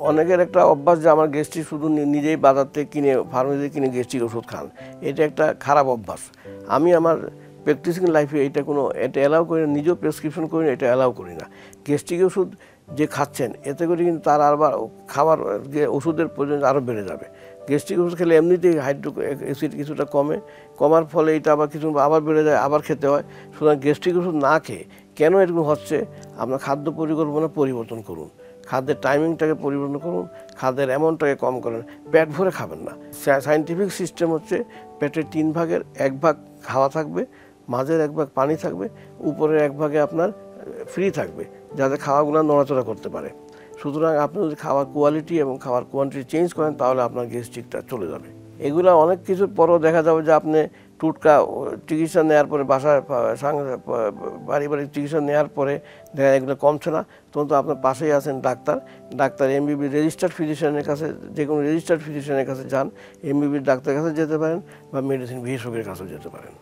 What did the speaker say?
অনেকের একটা অভ্যাস যে আমার গ্যাস্ট্রিক শুধু নিজেই বাজার থেকে কিনে ফার্মেসি কিনে গ্যাস্ট্রিক ওষুধ খান, এটা একটা খারাপ অভ্যাস। আমি আমার প্র্যাকটিসিং লাইফে এটা অ্যালাউ করি না, নিজেও প্রেসক্রিপশন করি না, এটা অ্যালাউ করি না। গ্যাস্ট্রিক ওষুধ যে খাচ্ছেন এতে করে কিন্তু তার আবার খাবার যে ওষুধের প্রয়োজন আরও বেড়ে যাবে। গ্যাস্ট্রিক ওষুধ খেলে এমনিতেই হাইড্রো অ্যাসিড কিছুটা কমার ফলে এটা আবার কিছু আবার বেড়ে যায়, আবার খেতে হয়। সুতরাং গ্যাস্ট্রিক ওষুধ না খেয়ে কেন এরকম হচ্ছে, আপনার খাদ্য পরিকল্পনা পরিবর্তন করুন, খাদ্যের টাইমিংটাকে পরিবর্তন করুন, খাদ্যের অ্যামাউন্টটাকে কম করেন, পেট ভরে খাবেন না। সায়েন্টিফিক সিস্টেম হচ্ছে পেটের 3 ভাগের 1 ভাগ খাওয়া থাকবে, মাঝের 1 ভাগ পানি থাকবে, উপরের 1 ভাগে আপনার ফ্রি থাকবে, যাতে খাওয়াগুলো নড়াচড়া করতে পারে। সুতরাং আপনি যদি খাওয়ার কোয়ালিটি এবং খাওয়ার কোয়ান্টিটি চেঞ্জ করেন তাহলে আপনার গ্যাস্ট্রিকটা চলে যাবে। এগুলো অনেক কিছুর পরও দেখা যাবে যে আপনি টুটকা চিকিৎসা নেওয়ার পরে বাসায় পারিবারিক চিকিৎসা নেওয়ার পরে দেখা এগুলো কমছে না, তখন তো আপনার পাশেই আছেন ডাক্তার এমবিবি রেজিস্টার্ড ফিজিশিয়ানের কাছে, যে কোনো রেজিস্টার্ড ফিজিশিয়ানের কাছে যান, এমবিবির ডাক্তারের কাছে যেতে পারেন বা মেডিসিন বিশেষজ্ঞের কাছেও যেতে পারেন।